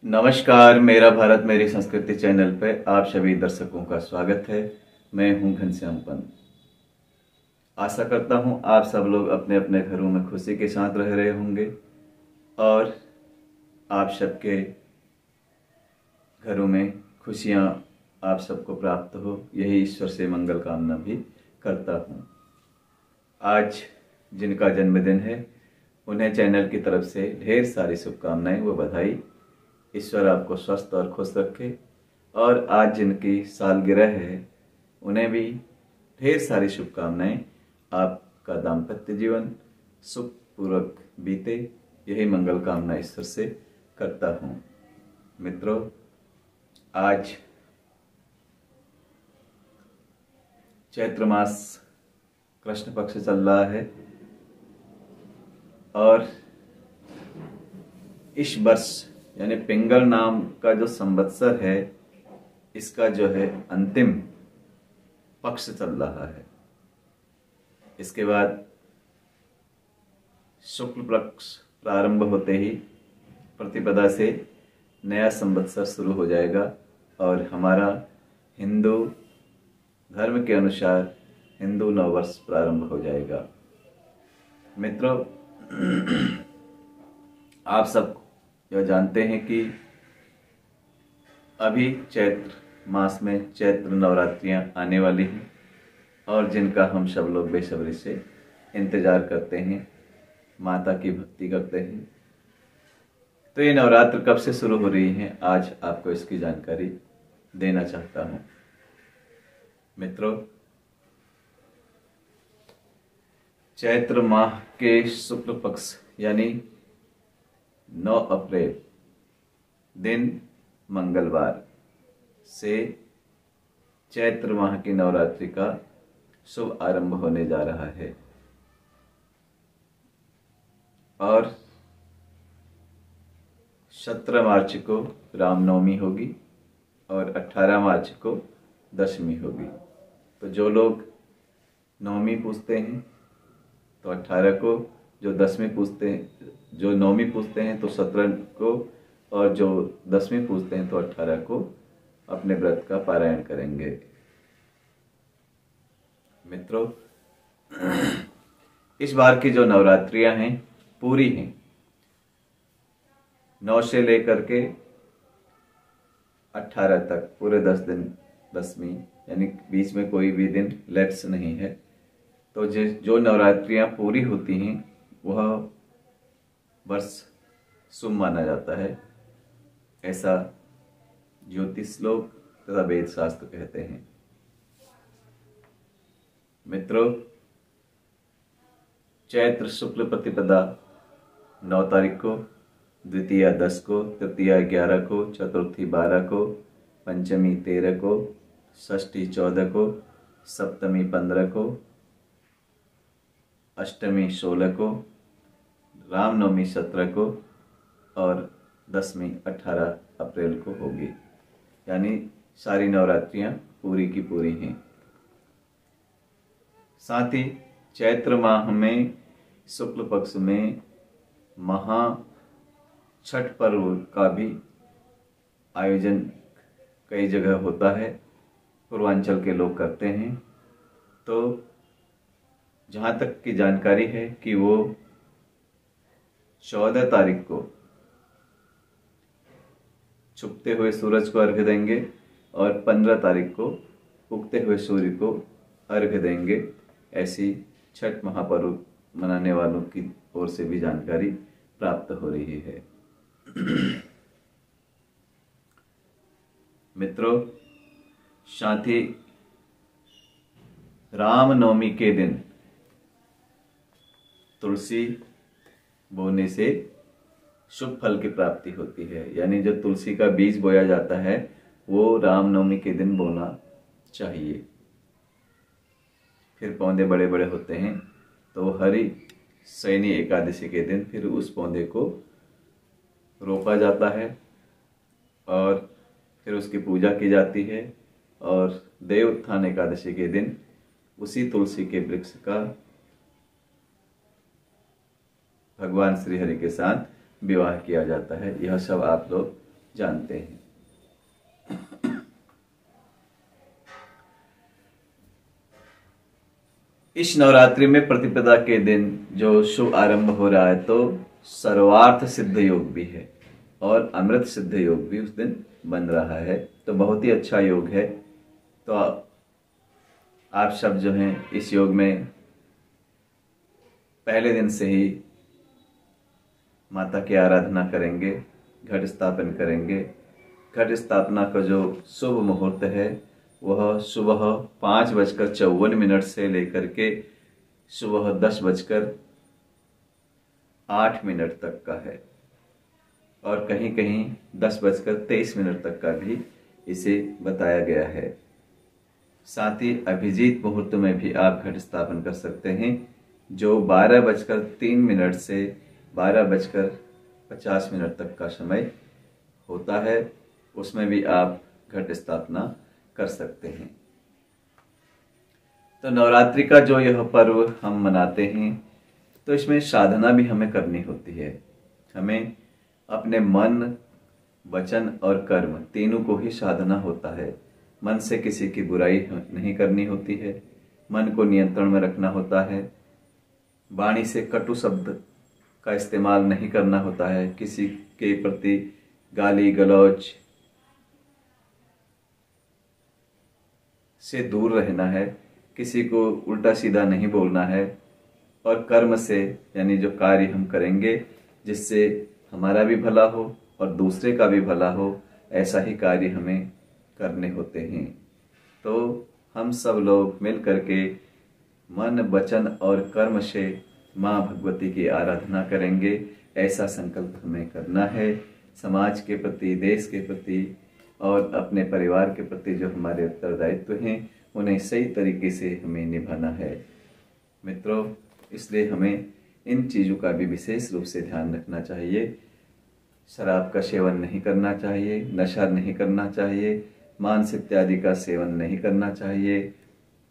नमस्कार, मेरा भारत मेरी संस्कृति चैनल पे आप सभी दर्शकों का स्वागत है। मैं हूं घनश्याम पंत। आशा करता हूं आप सब लोग अपने अपने घरों में खुशी के साथ रह रहे होंगे और आप सबके घरों में खुशियां आप सबको प्राप्त हो, यही ईश्वर से मंगल कामना भी करता हूं। आज जिनका जन्मदिन है उन्हें चैनल की तरफ से ढेर सारी शुभकामनाएं व बधाई। ईश्वर आपको स्वस्थ और खुश रखे। और आज जिनकी सालगिरह है उन्हें भी ढेर सारी शुभकामनाएं। आपका दाम्पत्य जीवन सुखपूर्वक बीते, यही मंगल कामना ईश्वर से करता हूं। मित्रों, आज चैत्र मास कृष्ण पक्ष चल रहा है और इस वर्ष यानी पिंगल नाम का जो संवत्सर है, इसका जो है अंतिम पक्ष चल रहा है। इसके बाद शुक्ल पक्ष प्रारंभ होते ही प्रतिपदा से नया संवत्सर शुरू हो जाएगा और हमारा हिंदू धर्म के अनुसार हिंदू नववर्ष प्रारंभ हो जाएगा। मित्रों, आप सब यह जानते हैं कि अभी चैत्र मास में चैत्र नवरात्रियां आने वाली हैं और जिनका हम सब लोग बेसब्री से इंतजार करते हैं, माता की भक्ति करते हैं। तो ये नवरात्र कब से शुरू हो रही हैं, आज आपको इसकी जानकारी देना चाहता हूं। मित्रों, चैत्र माह के शुक्ल पक्ष यानी 9 अप्रैल दिन मंगलवार से चैत्र माह की नवरात्रि का शुभ आरंभ होने जा रहा है और 17 मार्च को रामनवमी होगी और 18 मार्च को दशमी होगी। तो जो लोग नवमी पूजते हैं तो 18 को, जो दसवीं पूजते हैं, जो नवमी पूजते हैं तो 17 को, और जो दसवीं पूजते हैं तो 18 को अपने व्रत का पारायण करेंगे। मित्रों, इस बार की जो नवरात्रियां हैं पूरी हैं, 9 से लेकर के 18 तक पूरे 10 दिन, दसवीं यानी बीच में कोई भी दिन लैप्स नहीं है। तो जो नवरात्रियां पूरी होती हैं वह वर्ष शुभ माना जाता है, ऐसा ज्योतिष लोग तथा वेद शास्त्र कहते हैं। मित्रों, चैत्र शुक्ल प्रतिपदा 9 तारीख को, द्वितीया 10 को, तृतीया 11 को, चतुर्थी 12 को, पंचमी 13 को, षष्ठी 14 को, सप्तमी 15 को, अष्टमी 16 को, रामनवमी 17 को और दसवीं 18 अप्रैल को होगी। यानी सारी नवरात्रियां पूरी की पूरी हैं। साथ ही चैत्र माह में शुक्ल पक्ष में महा छठ पर्व का भी आयोजन कई जगह होता है, पूर्वांचल के लोग करते हैं। तो जहाँ तक की जानकारी है कि वो 14 तारीख को छुपते हुए सूरज को अर्घ्य देंगे और 15 तारीख को उगते हुए सूर्य को अर्घ्य देंगे। ऐसी छठ महापर्व मनाने वालों की ओर से भी जानकारी प्राप्त हो रही है। मित्रों, साथ ही रामनवमी के दिन तुलसी बोने से शुभ फल की प्राप्ति होती है। यानी जो तुलसी का बीज बोया जाता है वो रामनवमी के दिन बोना चाहिए। फिर पौधे बड़े बड़े होते हैं तो हरि शयनी एकादशी के दिन फिर उस पौधे को रोपा जाता है और फिर उसकी पूजा की जाती है और देव उत्थान एकादशी के दिन उसी तुलसी के वृक्ष का भगवान श्री हरि के साथ विवाह किया जाता है। यह सब आप लोग जानते हैं। इस नवरात्रि में प्रतिपदा के दिन जो शुभ आरंभ हो रहा है तो सर्वार्थ सिद्ध योग भी है और अमृत सिद्ध योग भी उस दिन बन रहा है, तो बहुत ही अच्छा योग है। तो आप सब जो हैं इस योग में पहले दिन से ही माता की आराधना करेंगे, घट स्थापन करेंगे। घट स्थापना का जो शुभ मुहूर्त है वह सुबह 5:54 से लेकर के सुबह 10:08 तक का है और कहीं कहीं 10:23 तक का भी इसे बताया गया है। साथ ही अभिजीत मुहूर्त में भी आप घट स्थापन कर सकते हैं, जो 12:03 से 12:50 तक का समय होता है, उसमें भी आप घट स्थापना कर सकते हैं। तो नवरात्रि का जो यह पर्व हम मनाते हैं तो इसमें साधना भी हमें करनी होती है। हमें अपने मन, वचन और कर्म तीनों को ही साधना होता है। मन से किसी की बुराई नहीं करनी होती है, मन को नियंत्रण में रखना होता है, वाणी से कटु शब्द का इस्तेमाल नहीं करना होता है, किसी के प्रति गाली गलौज से दूर रहना है, किसी को उल्टा सीधा नहीं बोलना है और कर्म से यानी जो कार्य हम करेंगे जिससे हमारा भी भला हो और दूसरे का भी भला हो, ऐसा ही कार्य हमें करने होते हैं। तो हम सब लोग मिल करके मन, वचन और कर्म से माँ भगवती की आराधना करेंगे, ऐसा संकल्प हमें करना है। समाज के प्रति, देश के प्रति और अपने परिवार के प्रति जो हमारे उत्तरदायित्व हैं उन्हें सही तरीके से हमें निभाना है मित्रों। इसलिए हमें इन चीज़ों का भी विशेष रूप से ध्यान रखना चाहिए। शराब का सेवन नहीं करना चाहिए, नशा नहीं करना चाहिए, मांस इत्यादि का सेवन नहीं करना चाहिए।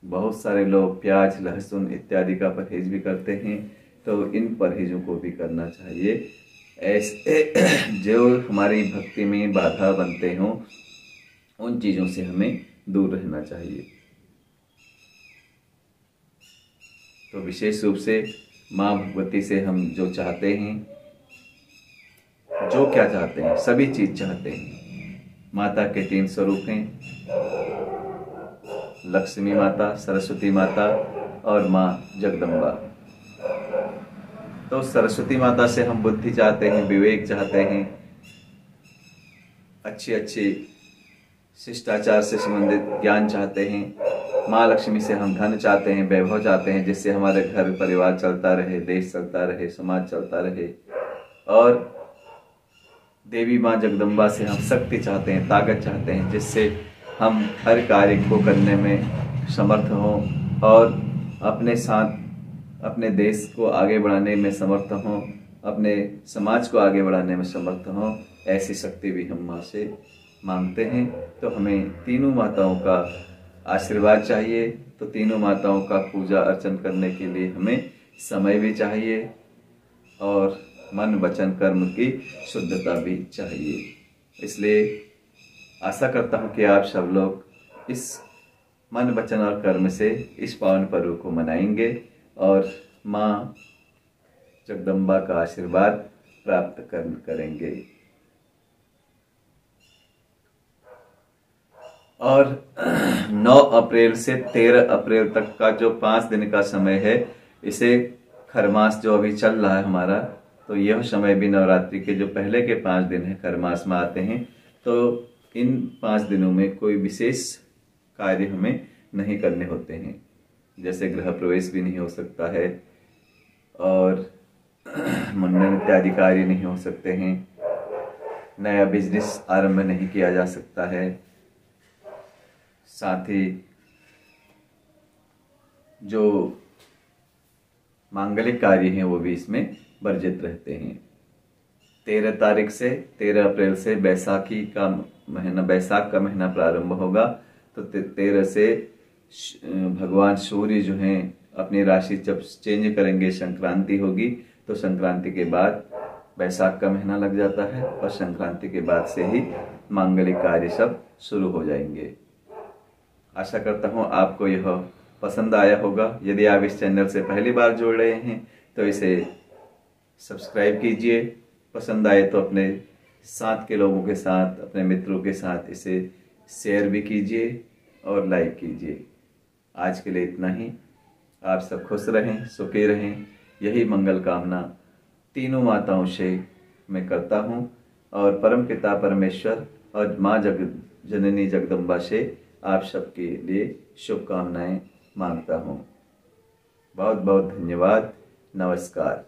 बहुत सारे लोग प्याज, लहसुन इत्यादि का परहेज भी करते हैं, तो इन परहेजों को भी करना चाहिए। ऐसे जो हमारी भक्ति में बाधा बनते हों उन चीज़ों से हमें दूर रहना चाहिए। तो विशेष रूप से माँ भगवती से हम जो चाहते हैं, जो क्या चाहते हैं, सभी चीज चाहते हैं। माता के 3 स्वरूप हैं, लक्ष्मी माता, सरस्वती माता और माँ जगदम्बा। तो सरस्वती माता से हम बुद्धि चाहते हैं, विवेक चाहते हैं, अच्छी शिष्टाचार से संबंधित ज्ञान चाहते हैं। माँ लक्ष्मी से हम धन चाहते हैं, वैभव चाहते हैं, जिससे हमारे घर परिवार चलता रहे, देश चलता रहे, समाज चलता रहे। और देवी माँ जगदम्बा से हम शक्ति चाहते हैं, ताकत चाहते हैं, जिससे हम हर कार्य को करने में समर्थ हों और अपने साथ अपने देश को आगे बढ़ाने में समर्थ हों, अपने समाज को आगे बढ़ाने में समर्थ हों। ऐसी शक्ति भी हम माँ से मांगते हैं। तो हमें तीनों माताओं का आशीर्वाद चाहिए। तो तीनों माताओं का पूजा अर्चन करने के लिए हमें समय भी चाहिए और मन, वचन, कर्म की शुद्धता भी चाहिए। इसलिए आशा करता हूँ कि आप सब लोग इस मन, वचन और कर्म से इस पावन पर्व को मनाएंगे और माँ जगदम्बा का आशीर्वाद प्राप्त करेंगे। और 9 अप्रैल से 13 अप्रैल तक का जो 5 दिन का समय है, इसे खरमास जो अभी चल रहा है हमारा, तो यह समय भी नवरात्रि के जो पहले के 5 दिन है खरमास में आते हैं। तो इन 5 दिनों में कोई विशेष कार्य हमें नहीं करने होते हैं, जैसे गृह प्रवेश भी नहीं हो सकता है और मुंडन इत्यादि कार्य नहीं हो सकते हैं, नया बिजनेस आरंभ नहीं किया जा सकता है, साथ ही जो मांगलिक कार्य हैं वो भी इसमें वर्जित रहते हैं। 13 तारीख से 13 अप्रैल से बैसाखी का महीना, बैसाख का महीना प्रारंभ होगा। तो 13 से भगवान सूर्य जो हैं अपनी राशि जब चेंज करेंगे, संक्रांति होगी, तो संक्रांति के बाद बैसाख का महीना लग जाता है और संक्रांति के बाद से ही मांगलिक कार्य सब शुरू हो जाएंगे। आशा करता हूँ आपको यह पसंद आया होगा। यदि आप इस चैनल से पहली बार जुड़ रहे हैं तो इसे सब्सक्राइब कीजिए। पसंद आए तो अपने साथ के लोगों के साथ, अपने मित्रों के साथ इसे शेयर भी कीजिए और लाइक कीजिए। आज के लिए इतना ही। आप सब खुश रहें, सुखी रहें, यही मंगल कामना तीनों माताओं से मैं करता हूँ और परम पिता परमेश्वर और माँ जननी जगदम्बा से आप सबके लिए शुभकामनाएं मांगता हूँ। बहुत बहुत धन्यवाद। नमस्कार।